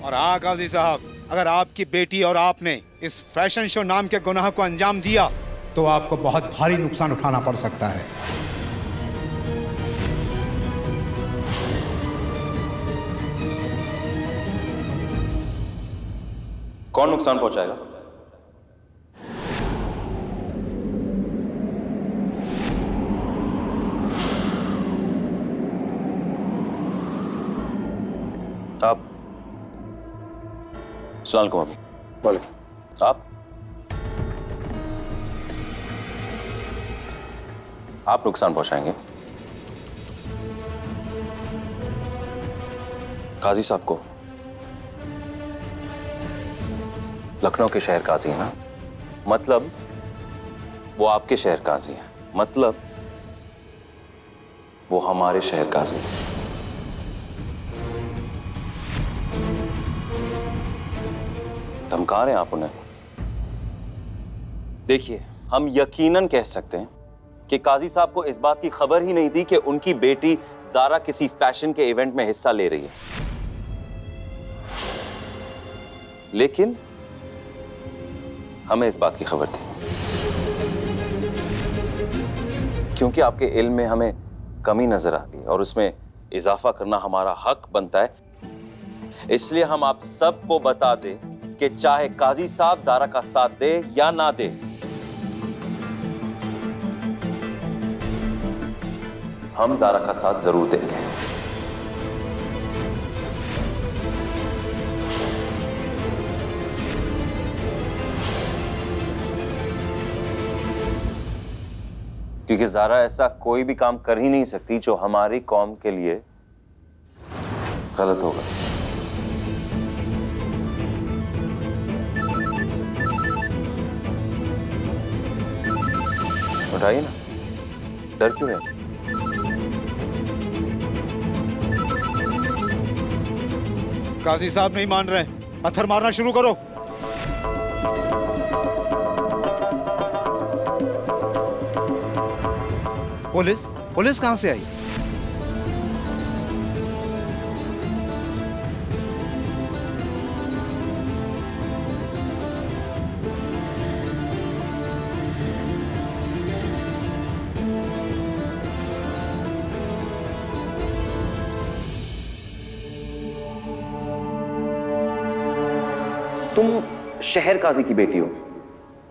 और हाँ काजी साहब, अगर आपकी बेटी और आपने इस फैशन शो नाम के गुनाह को अंजाम दिया तो आपको बहुत भारी नुकसान उठाना पड़ सकता है। कौन नुकसान पहुंचाएगा? आप। सलाम अलैकुम। अभी बोले आप नुकसान पहुंचाएंगे काजी साहब को? लखनऊ के शहर काजी है ना, मतलब वो आपके शहर काजी है, मतलब वो हमारे शहर काजी है। धमका रहे हैं आप उन्हें? देखिए, हम यकीनन कह सकते हैं कि काजी साहब को इस बात की खबर ही नहीं थी कि उनकी बेटी ज़ारा किसी फैशन के इवेंट में हिस्सा ले रही है, लेकिन हमें इस बात की खबर थी। क्योंकि आपके इल्म में हमें कमी नजर आ रही है और उसमें इजाफा करना हमारा हक बनता है, इसलिए हम आप सबको बता दें कि चाहे काजी साहब ज़ारा का साथ दे या ना दे, हम ज़ारा का साथ जरूर देंगे। क्योंकि ज़ारा ऐसा कोई भी काम कर ही नहीं सकती जो हमारी कौम के लिए गलत होगा। उठाइए ना, डर क्यों है? काजी साहब नहीं मान रहे, पत्थर मारना शुरू करो। पुलिस कहां से आई? तुम शहर काजी की बेटी हो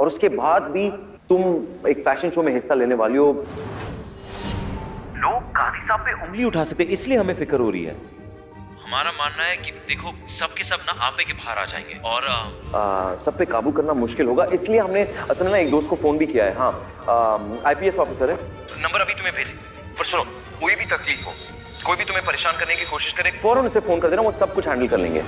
और उसके बाद भी तुम एक फैशन शो में हिस्सा लेने वाली हो। लोग काजी साहब पे उंगली उठा सकते, इसलिए हमें फिक्र हो रही है। हमारा मानना है कि देखो सब के सब ना आपे के बाहर आ जाएंगे और सब पे काबू करना मुश्किल होगा, इसलिए हमने असल में ना एक दोस्त को फोन भी किया है। हाँ, IPS ऑफिसर है। नंबर अभी तुम्हें भेज। पर सुनो, कोई भी तकलीफ हो, कोई भी तुम्हें परेशान करने की कोशिश करे, फौरन उसे फोन कर देना, वो सब कुछ हैंडल कर लेंगे।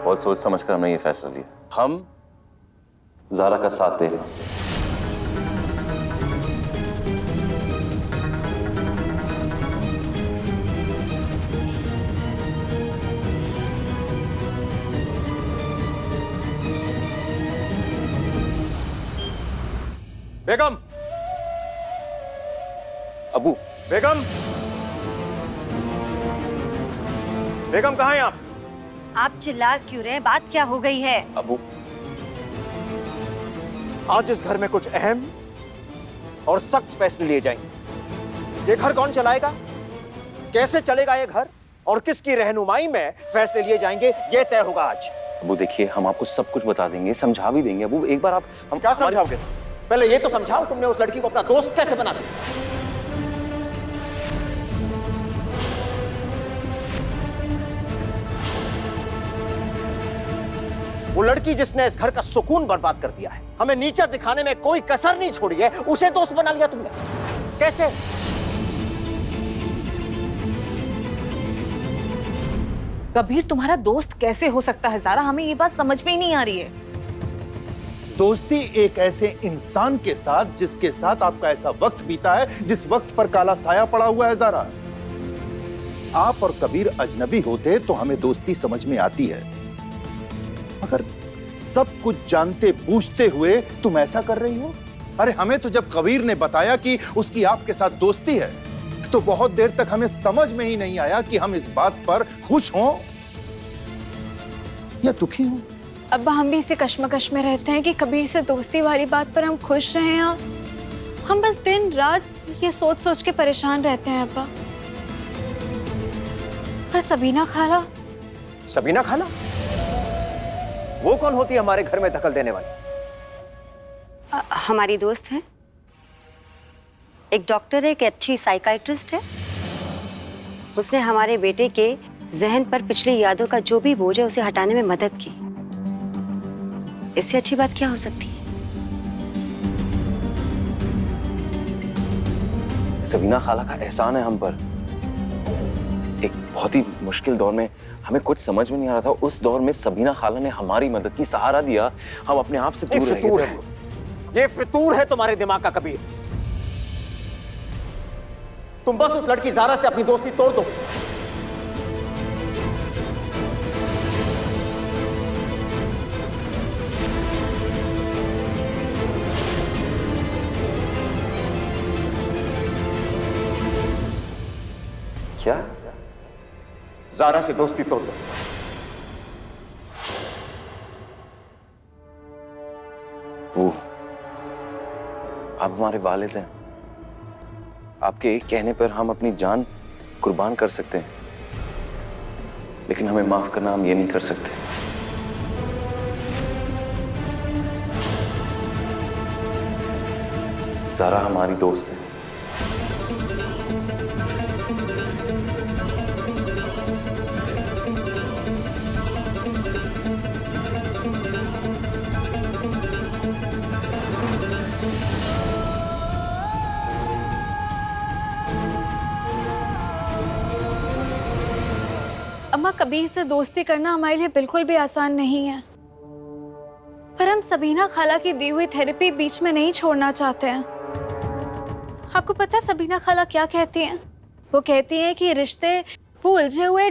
बहुत सोच समझ कर हमने ये फैसला लिया। हम ज़ारा का साथ दे रहे हैं। बेगम, अबू, बेगम, बेगम कहाँ हैं आप? आप चिल्ला क्यों रहे हैं? बात क्या हो गई है? अबू, आज इस घर में कुछ अहम और सख्त फैसले लिए जाएंगे। ये घर कौन चलाएगा, कैसे चलेगा ये घर, और किसकी रहनुमाई में फैसले लिए जाएंगे, ये तय होगा आज। अबू देखिए, हम आपको सब कुछ बता देंगे, समझा भी देंगे। अबू एक बार आप हम क्या समझाओगे? पहले ये तो समझाओ, तुमने उस लड़की को अपना दोस्त कैसे बना दिया? वो लड़की जिसने इस घर का सुकून बर्बाद कर दिया है, हमें नीचा दिखाने में कोई कसर नहीं छोड़ी है, उसे दोस्त बना लिया तुमने। कैसे? कबीर तुम्हारा दोस्त कैसे हो सकता है ज़ारा? हमें ये बात समझ में ही नहीं आ रही है। दोस्ती एक ऐसे इंसान के साथ जिसके साथ आपका ऐसा वक्त बीता है जिस वक्त पर काला साया पड़ा हुआ है। ज़ारा, आप और कबीर अजनबी होते तो हमें दोस्ती समझ में आती है, मगर सब कुछ जानते बूझते हुए तुम ऐसा कर रही हो। अरे हमें तो जब कबीर ने बताया कि उसकी आपके साथ दोस्ती है तो बहुत देर तक हमें समझ में ही नहीं आया कि हम इस बात पर खुश हों या दुखी हों। अब्बा हम भी इसी कश्मकश में रहते हैं कि कबीर से दोस्ती वाली बात पर हम खुश रहे हैं। हम बस दिन रात ये सोच सोच के परेशान रहते हैं अब्बा। पर सबीना खाला, सबीना खाला वो कौन होती है हमारे घर में दखल देने वाली? हमारी दोस्त है, एक डॉक्टर है, एक अच्छी साइकाइट्रिस्ट है। उसने हमारे बेटे के जहन पर पिछली यादों का जो भी बोझ है उसे हटाने में मदद की। इससे अच्छी बात क्या हो सकती है? सबीना खाला का एहसान है हम पर। एक बहुत ही मुश्किल दौर में हमें कुछ समझ में नहीं आ रहा था, उस दौर में सबीना खाला ने हमारी मदद की, सहारा दिया। हम अपने आप से दूर रह गए थे। ये फितूर है तुम्हारे दिमाग का कबीर। तुम बस उस लड़की ज़ारा से अपनी दोस्ती तोड़ दो। क्या? ज़ारा से दोस्ती तोड़ दो। वो आप हमारे वालिद हैं। आपके एक कहने पर हम अपनी जान कुर्बान कर सकते हैं, लेकिन हमें माफ करना हम ये नहीं कर सकते। ज़ारा हमारी दोस्त है। अम्मा कबीर से दोस्ती करना हमारे लिए बिल्कुल भी आसान नहीं है, पर हम सबीना खाला की दी हुई थेरेपी बीच में नहीं छोड़ना चाहते हैं। आपको पता है सबीना खाला क्या कहती हैं? वो कहती हैं कि रिश्ते वो उलझे हुए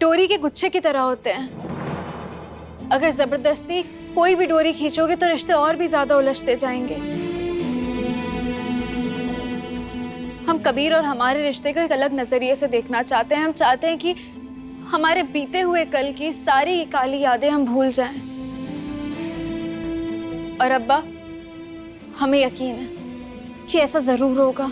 डोरी के गुच्छे की तरह होते हैं। अगर जबरदस्ती कोई भी डोरी खींचोगे तो रिश्ते और भी ज्यादा उलझते जाएंगे। हम कबीर और हमारे रिश्ते को एक अलग नजरिए से देखना चाहते हैं। हम चाहते हैं कि हमारे बीते हुए कल की सारी काली यादें हम भूल जाएं। और अब्बा, हमें यकीन है कि ऐसा जरूर होगा।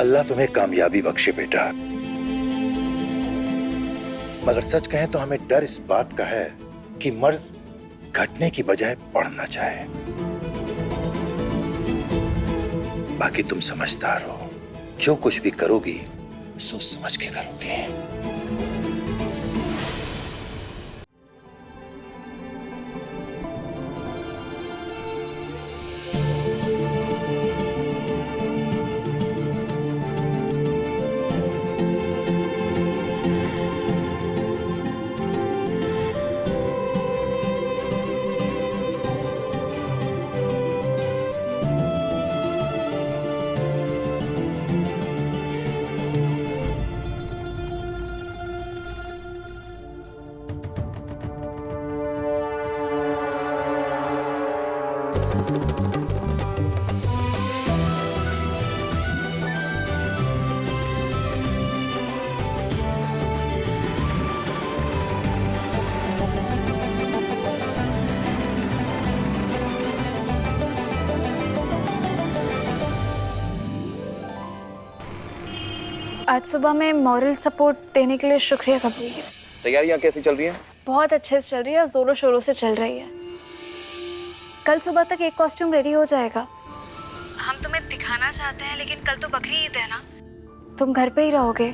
अल्लाह तुम्हें कामयाबी बख्शे बेटा। मगर सच कहें तो हमें डर इस बात का है कि मर्ज घटने की बजाय बढ़ना चाहे। बाकी तुम समझदार हो, जो कुछ भी करोगी सोच समझ के करोगी। आज सुबह में मॉरल सपोर्ट देने के लिए शुक्रिया कबीर। तैयारियां कैसी चल रही हैं? बहुत अच्छे से चल रही है और जोरों शोरों से चल रही है। कल सुबह तक एक कॉस्ट्यूम रेडी हो जाएगा। हम तुम्हें दिखाना चाहते हैं, लेकिन कल तो बकरी ईद है ना, तुम घर पे ही रहोगे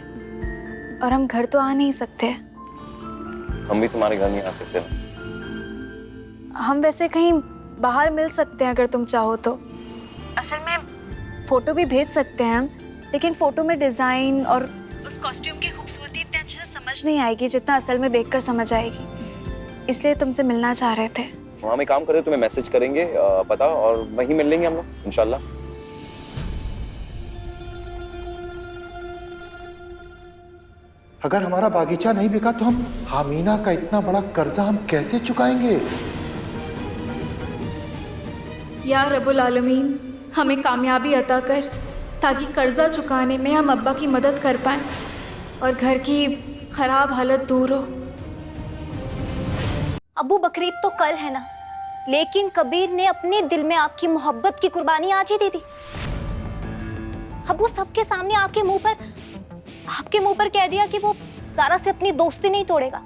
और हम घर तो आ नहीं सकते। हम भी तुम्हारे घर नहीं आ सकते ना। हम वैसे कहीं बाहर मिल सकते हैं अगर तुम चाहो तो। असल में फोटो भी भेज सकते हैं हम, लेकिन फोटो में डिजाइन और उस कॉस्ट्यूम की खूबसूरती इतने अच्छे से समझ नहीं आएगी जितना असल में देखकर समझ आएगी। इसलिए तुमसे मिलना चाह रहे थे। हम एक काम करें, तुम्हें मैसेज करेंगे पता, और वहीं मिल लेंगे हम लोग इंशाल्लाह। अगर हमारा बागीचा नहीं बिका तो हम हामीना का इतना बड़ा कर्जा हम कैसे चुकाएंगे? या रब्बुल आलमीन, हमें कामयाबी अता कर, ताकि कर्जा चुकाने में हम अब्बा की मदद कर पाएं और घर की खराब हालत दूर हो। अब्बू बकरीद तो कल है ना, लेकिन कबीर ने अपने दिल में आपकी मोहब्बत की कुर्बानी आज ही दे दी। अब्बू सबके सामने आपके मुंह पर कह दिया कि वो ज़ारा से अपनी दोस्ती नहीं तोड़ेगा।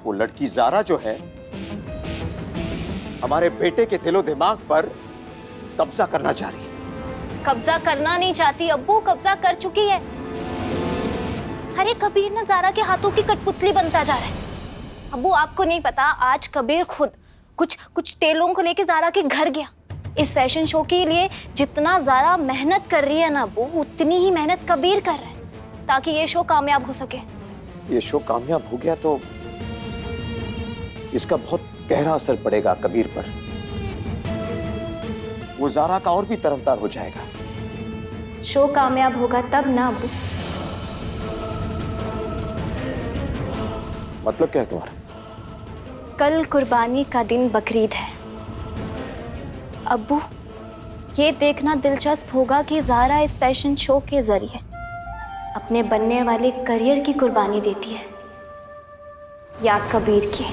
वो लड़की ज़ारा जो है हमारे बेटे के दिलो दिमाग पर कब्जा करना चाह रही है। कब्जा करना नहीं चाहती अब्बू, कब्जा कर चुकी है। अरे कबीर ना ज़ारा के हाथों की कठपुतली बनता जा रहा है। अब्बू आपको नहीं पता, आज कबीर खुद कुछ टेलों को लेके ज़ारा के घर गया। इस फैशन शो के लिए जितना ज़ारा मेहनत कर रही है ना अब्बू, उतनी ही मेहनत कबीर कर रहा है ताकि ये शो कामयाब हो सके। ये शो कामयाब हो गया तो इसका बहुत गहरा असर पड़ेगा कबीर पर। वो ज़ारा का और भी तरफदार हो जाएगा। शो कामयाब होगा तब ना अब्बू। मतलब क्या है तुम्हारा? कल कुर्बानी का दिन बकरीद है अब्बू। ये देखना दिलचस्प होगा कि ज़ारा इस फैशन शो के जरिए अपने बनने वाले करियर की कुर्बानी देती है या कबीर की।